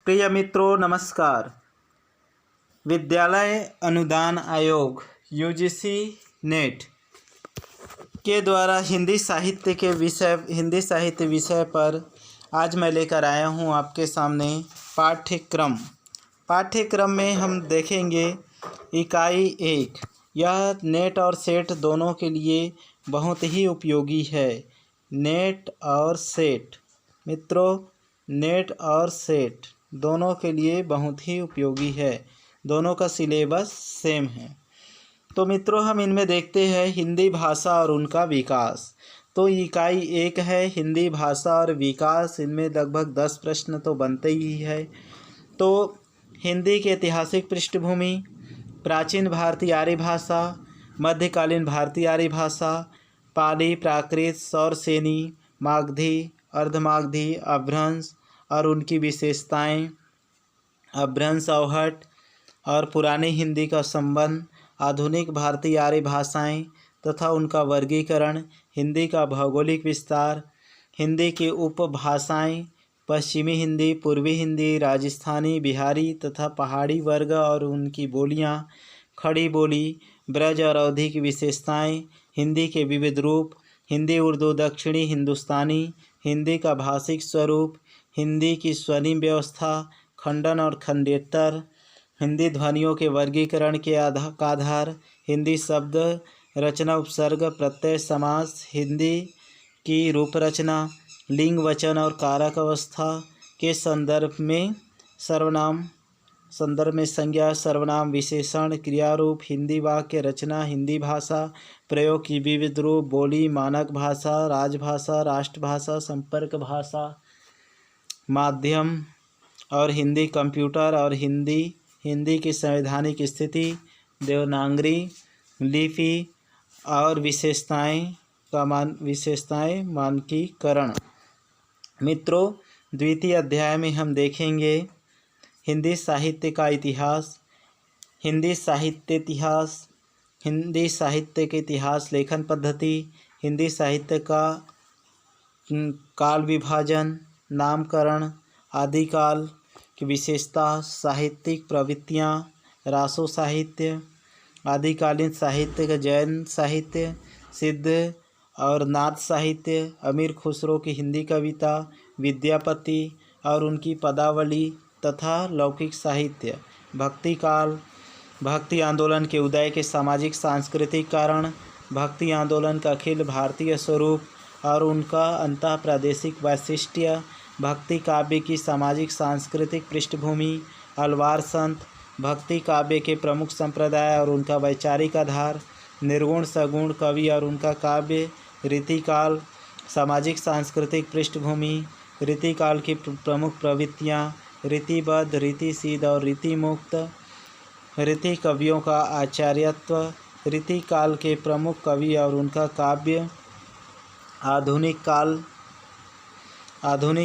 प्रिय मित्रों नमस्कार। विद्यालय अनुदान आयोग यूजीसी नेट के द्वारा हिंदी साहित्य विषय पर आज मैं लेकर आया हूं आपके सामने पाठ्यक्रम में हम देखेंगे इकाई 1। यह नेट और सेट दोनों के लिए बहुत ही उपयोगी है। नेट और सेट मित्रों, नेट और सेट दोनों के लिए बहुत ही उपयोगी है। दोनों का सिलेबस सेम है। तो मित्रों, हम इनमें देखते हैं हिंदी भाषा और उनका विकास। तो इकाई 1 है हिंदी भाषा और विकास। इनमें लगभग 10 प्रश्न तो बनते ही है। तो हिंदी की ऐतिहासिक पृष्ठभूमि, प्राचीन भारतीय आर्य भाषा, मध्यकालीन भारतीय आर्य भाषा, पाली, प्राकृत, सौरसेनी, मागधी, अर्धमागधी, अपभ्रंश और उनकी विशेषताएं, अपभ्रंश अवहट और पुरानी हिंदी का संबंध, आधुनिक भारतीय आर्य भाषाएं तथा उनका वर्गीकरण, हिंदी का भौगोलिक विस्तार, हिंदी की उपभाषाएं, पश्चिमी हिंदी, पूर्वी हिंदी, राजस्थानी, बिहारी तथा पहाड़ी वर्ग और उनकी बोलियां, खड़ी बोली, ब्रज और अवधी की विशेषताएं, हिंदी के विविध रूप, हिंदी उर्दू दक्षिणी हिंदुस्तानी, हिंदी का भाषिक स्वरूप, हिंदी की स्वनिम व्यवस्था, खंडन और खंडेतर, हिंदी ध्वनियों के वर्गीकरण के आधार, हिंदी शब्द रचना, उपसर्ग, प्रत्यय, समास, हिंदी की रूप रचना, लिंग, वचन और कारक अवस्था के संदर्भ में संज्ञा, सर्वनाम, विशेषण, क्रियारूप, हिंदी वाक्य रचना, हिंदी भाषा प्रयोग की विविध रूप, बोली, मानक भाषा, राजभाषा, राष्ट्रभाषा, संपर्क भाषा, माध्यम और हिंदी कंप्यूटर और हिंदी की संवैधानिक स्थिति, देवनागरी लिपि और विशेषताएं मानकीकरण। मित्रों, द्वितीय अध्याय में हम देखेंगे हिंदी साहित्य का इतिहास, हिंदी साहित्य के इतिहास, लेखन पद्धति, हिंदी साहित्य का काल विभाजन, नामकरण, आदिकाल की विशेषता, साहित्यिक प्रवृत्तियाँ, रासो साहित्य, आदिकालीन साहित्य, जैन साहित्य, सिद्ध और नाथ साहित्य, अमीर खुसरो की हिंदी कविता, विद्यापति और उनकी पदावली तथा लौकिक साहित्य, भक्ति काल, भक्ति आंदोलन के उदय के सामाजिक सांस्कृतिक कारण, भक्ति आंदोलन का अखिल भारतीय स्वरूप और उनका अंतः प्रादेशिक वैशिष्ट्य, भक्ति काव्य की सामाजिक सांस्कृतिक पृष्ठभूमि, अलवार संत, भक्ति काव्य के प्रमुख संप्रदाय और उनका वैचारिक आधार, निर्गुण सगुण कवि और उनका काव्य, रीतिकाल, सामाजिक सांस्कृतिक पृष्ठभूमि, रीतिकाल की प्रमुख प्रवृत्तियाँ, रीतिबद्ध, रीतिसिद्ध और रीतिमुक्त, रीति कवियों का आचार्यत्व, रीतिकाल के प्रमुख कवि और उनका काव्य, आधुनिक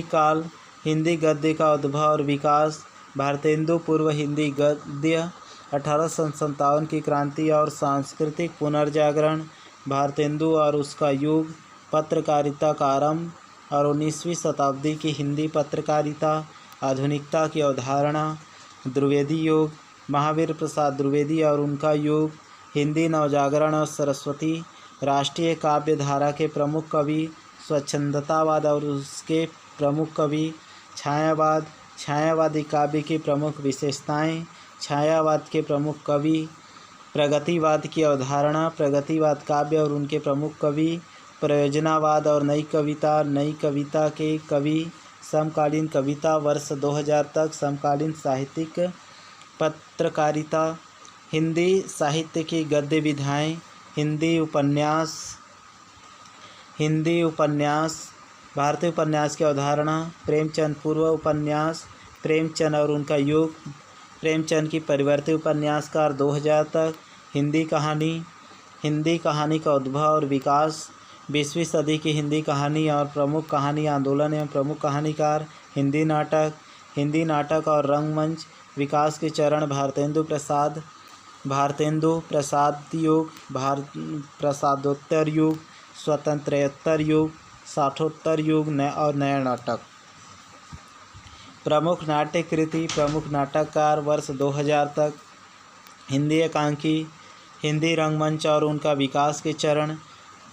काल, हिंदी गद्य का उद्भव और विकास, भारतेंदु पूर्व हिंदी गद्य, 1857 की क्रांति और सांस्कृतिक पुनर्जागरण, भारतेंदु और उसका युग, पत्रकारिता का आरंभ और 19वीं शताब्दी की हिंदी पत्रकारिता, आधुनिकता की अवधारणा, द्विवेदी युग, महावीर प्रसाद द्विवेदी और उनका युग, हिंदी नवजागरण और सरस्वती, राष्ट्रीय काव्य धारा के प्रमुख कवि, स्वच्छंदतावाद और उसके प्रमुख कवि, छायावादी काव्य की प्रमुख विशेषताएं, छायावाद के प्रमुख कवि, प्रगतिवाद की अवधारणा, प्रगतिवाद काव्य और उनके प्रमुख कवि, प्रयोजनावाद और नई कविता के कवि, समकालीन कविता वर्ष 2000 तक, समकालीन साहित्यिक पत्रकारिता, हिंदी साहित्य की गद्य विधाएं, हिंदी उपन्यास, भारतीय उपन्यास की अवधारणा, प्रेमचंद पूर्व उपन्यास, प्रेमचंद और उनका युग, प्रेमचंद की परिवर्तित उपन्यासकार 2000 तक, हिंदी कहानी का उद्भव और विकास, 20वीं सदी की हिंदी कहानी और प्रमुख कहानी आंदोलन एवं प्रमुख कहानीकार, हिंदी नाटक और रंगमंच, विकास के चरण, भारतेंदु प्रसाद युग, प्रसादोत्तर युग, स्वतंत्रोत्तर युग, साठोत्तर युग और नया नाटक। प्रमुख नाट्य कृति, प्रमुख नाटककार वर्ष 2000 तक, हिंदी एकांकी, हिंदी रंगमंच और उनका विकास के चरण,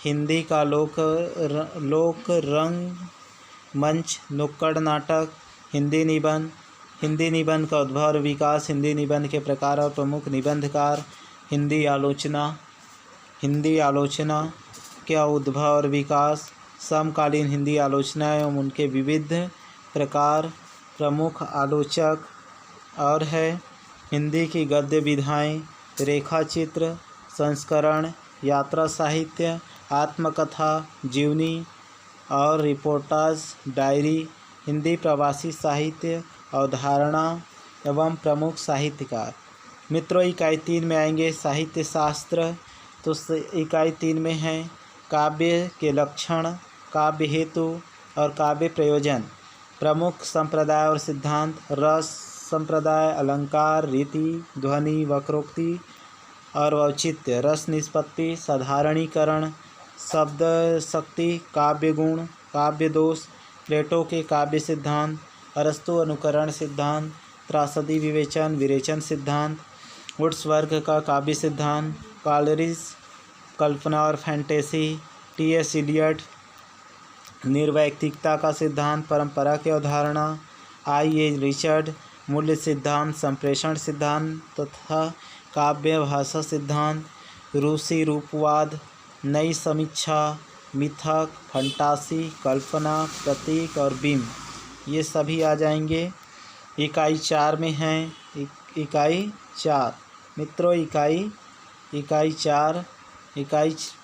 हिंदी का लोक रंगमंच, नुक्कड़ नाटक, हिंदी निबंध, हिंदी निबंध का उद्भव और विकास, हिंदी निबंध के प्रकार और प्रमुख निबंधकार, हिंदी आलोचना का उद्भव और विकास, समकालीन हिंदी आलोचना एवं उनके विविध प्रकार, प्रमुख आलोचक और है, हिंदी की गद्य विधाएँ, रेखाचित्र, संस्करण, यात्रा साहित्य, आत्मकथा, जीवनी और रिपोर्टाज, डायरी, हिंदी प्रवासी साहित्य, अवधारणा एवं प्रमुख साहित्यकार। मित्रों, इकाई 3 में आएंगे साहित्य शास्त्र। तो इकाई 3 में है काव्य के लक्षण, काव्य हेतु और काव्य प्रयोजन, प्रमुख संप्रदाय और सिद्धांत, रस संप्रदाय, अलंकार, रीति, ध्वनि, वक्रोक्ति और औचित्य, रस निष्पत्ति, साधारणीकरण, शब्द शक्ति, काव्य गुण, काव्य दोष, प्लेटो के काव्य सिद्धांत, अरस्तु अनुकरण सिद्धांत, त्रासदी विवेचन सिद्धांत, वुड्सवर्थ का काव्य सिद्धांत, कॉलरिज कल्पना और फैंटेसी, टी.एस. इलियट निर्वैयक्तिकता का सिद्धांत, परंपरा की अवधारणा, आई.ए. रिचर्ड मूल्य सिद्धांत, संप्रेषण सिद्धांत तथा काव्य भाषा सिद्धांत, रूसी रूपवाद, नई समीक्षा, मिथक, फंटासी, कल्पना, प्रतीक और बिंब, ये सभी आ जाएंगे। इकाई 4 में हैं इकाई 4 मित्रों, इकाई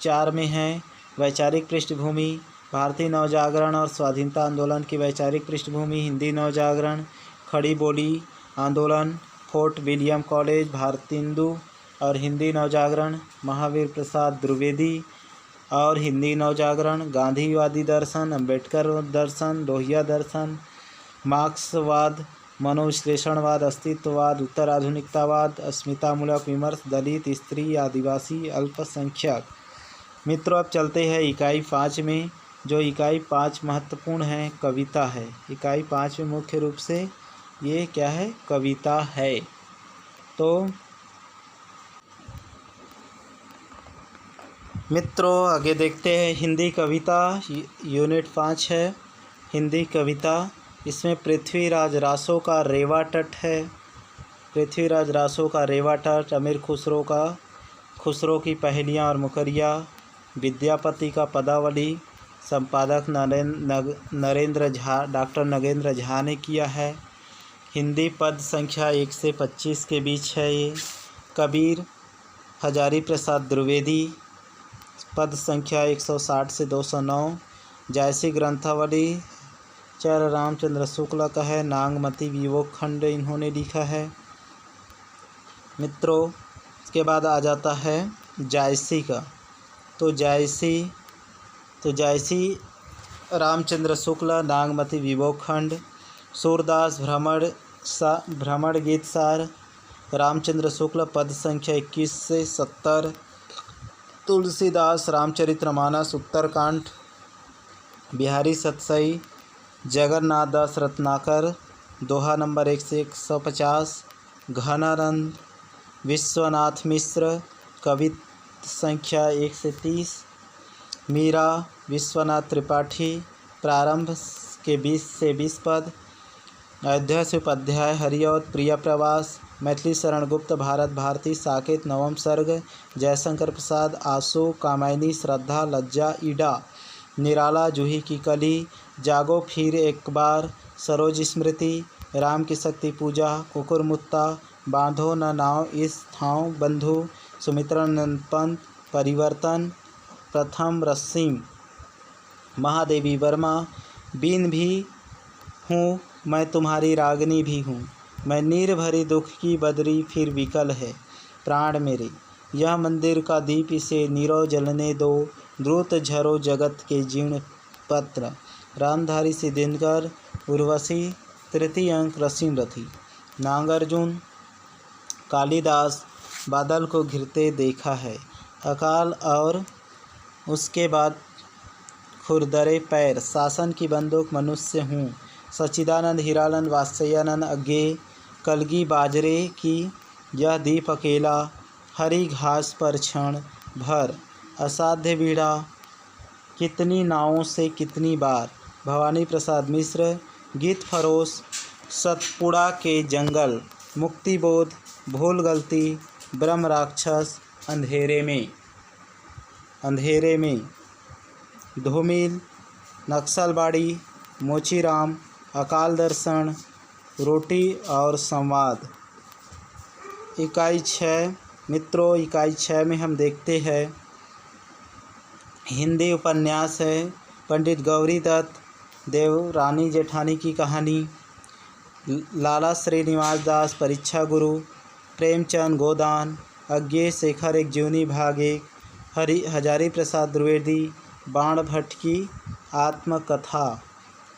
4 में है वैचारिक पृष्ठभूमि, भारतीय नवजागरण और स्वाधीनता आंदोलन की वैचारिक पृष्ठभूमि, हिंदी नवजागरण, खड़ी बोली आंदोलन, फोर्ट विलियम कॉलेज, भारतेंदु और हिंदी नवजागरण, महावीर प्रसाद द्विवेदी और हिंदी नवजागरण, गांधीवादी दर्शन, अंबेडकर दर्शन, लोहिया दर्शन, मार्क्सवाद, मनोविश्लेषणवाद, अस्तित्ववाद, उत्तराधुनिकतावाद, अस्मितामूलक विमर्श, दलित, स्त्री, आदिवासी, अल्पसंख्यक। मित्रों, अब चलते हैं इकाई 5 में। जो इकाई 5 महत्वपूर्ण है, कविता है। इकाई 5 में मुख्य रूप से ये क्या है, कविता है। तो मित्रों, आगे देखते हैं हिंदी कविता, यूनिट 5 है हिंदी कविता। इसमें पृथ्वीराज रासो का रेवा तट है, पृथ्वीराज रासो का रेवा तट, अमीर खुसरो की पहेलियाँ और मुकरिया, विद्यापति का पदावली, संपादक नरेंद्र झा, डॉक्टर नगेंद्र झा ने किया है। हिंदी पद संख्या 1 से 25 के बीच है ये। कबीर हजारी प्रसाद द्विवेदी, पद संख्या 160 से 209। जायसी ग्रंथावली चर रामचंद्र शुक्ल का है, नागमती विवोक खंड इन्होंने लिखा है। मित्रों, इसके बाद आ जाता है जायसी का। तो जायसी रामचंद्र शुक्ल, नागमती विवोक खंड। सूरदास भ्रमण गीत सार, रामचंद्र शुक्ल, पद संख्या 21 से 70। तुलसीदास रामचरितमानस उत्तरकांड, बिहारी सतसई, जगन्नाथ दास रत्नाकर, दोहा नंबर 1 से 150। घनानंद विश्वनाथ मिश्र, कवि संख्या 1 से 30। मीरा विश्वनाथ त्रिपाठी, प्रारंभ के 20 से 20 पद। अयोध्या से उपाध्याय, हरिऔध, प्रिया प्रवास, मैथिली शरण गुप्त, भारत भारती, साकेत, नवम सर्ग, जयशंकर प्रसाद, आसो, कामायनी, श्रद्धा, लज्जा, ईडा, निराला, जूही की कली, जागो फिर एक बार, सरोज स्मृति, राम की शक्ति पूजा, कुकुरमुत्ता, बांधो न नाव इस ठाव बंधु, सुमित्रानंद पंत, परिवर्तन, प्रथम रसीम, महादेवी वर्मा, बीन भी हूँ मैं तुम्हारी रागनी भी हूँ, मैं नीर भरी दुख की बदरी फिर विकल है प्राण मेरे, यह मंदिर का दीप इसे नीरव जलने दो, द्रुत झरो जगत के जीर्ण पत्र, रामधारी से दिनकर, उर्वशी, तृतीय अंक रसीम रथी। नागार्जुन, कालिदास, बादल को घिरते देखा है, अकाल और उसके बाद खुरदरे पैर, शासन की बंदूक मनुष्य हूँ, सच्चिदानंद हीरानंद वात्सल्यानंद अज्ञे कलगी बाजरे की यह दीप अकेला हरी घास पर क्षण भर असाध्य बीड़ा कितनी नावों से कितनी बार। भवानी प्रसाद मिश्र गीत फरोश सतपुड़ा के जंगल मुक्तिबोध भूल गलती ब्रह्म राक्षस अंधेरे में धूमिल नक्सलबाड़ी मोचीराम अकाल दर्शन रोटी और संवाद। इकाई 6 मित्रों, इकाई 6 में हम देखते हैं हिंदी उपन्यास है पंडित गौरी दत्त देवरानी जेठानी की कहानी। लाला श्रीनिवास दास परीक्षा गुरु प्रेमचंद गोदान अज्ञे शेखर एक जीवनी भाग 1 हजारी प्रसाद द्विवेदी बाण भट्ट की आत्मकथा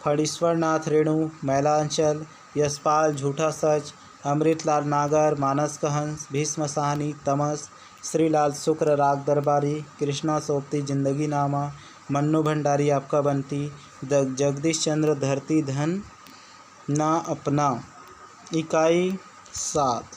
फणीश्वर नाथ रेणु मैलांचल यशपाल झूठा सच अमृतलाल नागर मानस कहंस भीष्म साहनी तमस श्रीलाल शुक्र राग दरबारी कृष्णा सोपती जिंदगी नामा मन्नू भंडारी आपका बनती जगदीश चंद्र धरती धन ना अपना। इकाई 7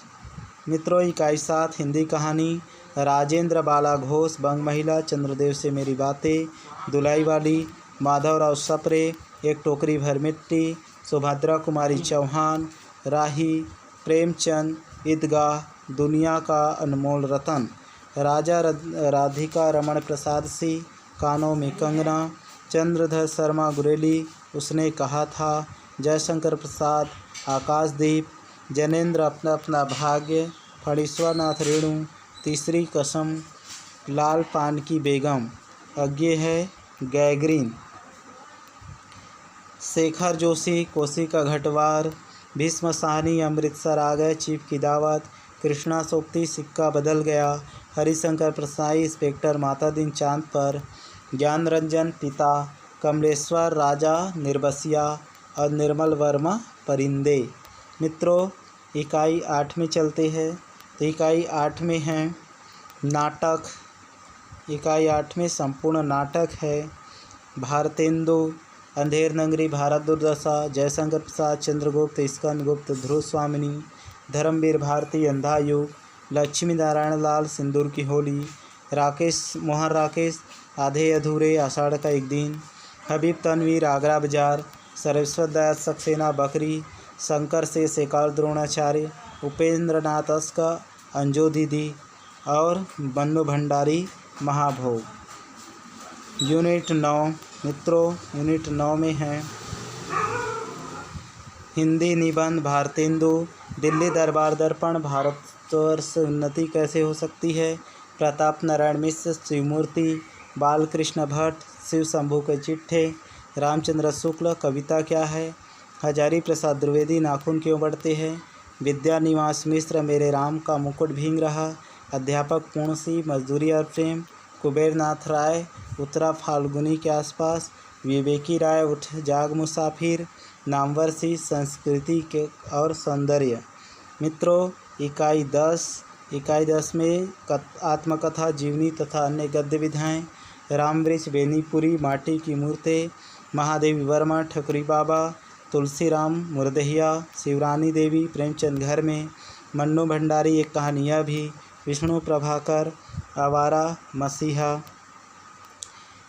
मित्रों, इकाई 7 हिंदी कहानी राजेंद्र बाला घोष बंग महिला चंद्रदेव से मेरी बातें दुलाई वाली माधवराव सप्रे एक टोकरी भर मिट्टी सुभद्रा कुमारी चौहान राही प्रेमचंद ईदगाह दुनिया का अनमोल रतन राजा राधिका रमण प्रसाद सी कानों में कंगना चंद्रधर शर्मा गुरेली उसने कहा था जयशंकर प्रसाद आकाशदीप जैनेन्द्र अपना अपना भाग्य फणीश्वर नाथ रेणु तीसरी कसम लाल पान की बेगम अज्ञे है गैगरीन शेखर जोशी कोसी का घटवार भीष्म साहनी अमृतसर आ गए चीफ की दावत कृष्णा सोपती सिक्का बदल गया हरिशंकर प्रसाई इंस्पेक्टर माता दिन चांद पर ज्ञान रंजन पिता कमलेश्वर राजा निर्बसिया और निर्मल वर्मा परिंदे। मित्रों, इकाई 8 में चलते हैं। तो इकाई 8 में है नाटक। इकाई 8 में संपूर्ण नाटक है भारतेंदु अंधेर नगरी भारत दुर्दशा जयशंकर प्रसाद चंद्रगुप्त स्कंद गुप्त ध्रुव स्वामिनी धर्मवीर भारती अंधा युग लक्ष्मी नारायण लाल सिंदूर की होली राकेश मोहन राकेश आधे अधूरे आषाढ़ का एक दिन हबीब तनवीर आगरा बाजार सरस्वत दयाल सक्सेना बकरी शंकर से शेखर द्रोणाचार्य उपेंद्र नाथ अस्का अंजो दीदी और बन्नू भंडारी महाभोग। यूनिट 9 मित्रों, यूनिट 9 में है हिंदी निबंध भारतेंदु दिल्ली दरबार दर्पण भारतवर्ष उन्नति कैसे हो सकती है प्रताप नारायण मिश्र शिवमूर्ति बालकृष्ण भट्ट शिव शंभू के चिट्ठे रामचंद्र शुक्ल कविता क्या है हजारी प्रसाद द्विवेदी नाखून क्यों बढ़ते हैं विद्या निवास मिश्र मेरे राम का मुकुट भींग रहा अध्यापक पूर्णसी मजदूरी और प्रेम कुबेरनाथ राय उत्तरा फाल्गुनी के आसपास विवेकी राय उठ जाग मुसाफिर नामवर सी संस्कृति के और सौंदर्य। मित्रों, इकाई 10 में आत्मकथा जीवनी तथा अन्य गद्य विधाएँ रामवृक्ष बेनीपुरी माटी की मूर्तें महादेवी वर्मा ठकुरी बाबा तुलसीराम मुरदहिया शिवरानी देवी प्रेमचंद घर में मन्नू भंडारी एक कहानियाँ भी विष्णु प्रभाकर आवारा मसीहा।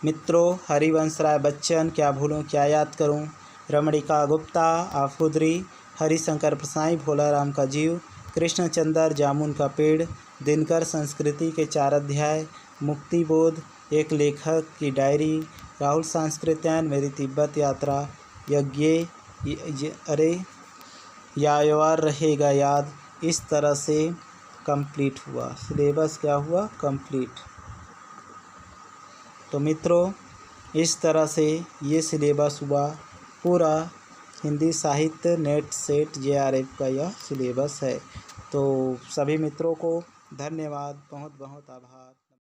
मित्रों, हरिवंश राय बच्चन क्या भूलूं क्या याद करूं रमणिका गुप्ता आफुदरी हरिशंकर प्रसाई भोलाराम का जीव कृष्णचंद्र जामुन का पेड़ दिनकर संस्कृति के 4 अध्याय मुक्तिबोध एक लेखक की डायरी राहुल सांस्कृत्यायन मेरी तिब्बत यात्रा यज्ञ अरे यायवार रहेगा याद। इस तरह से कंप्लीट हुआ सिलेबस क्या हुआ कंप्लीट। तो मित्रों, इस तरह से ये सिलेबस हुआ पूरा हिंदी साहित्य नेट सेट JRF का यह सिलेबस है। तो सभी मित्रों को धन्यवाद बहुत बहुत आभार।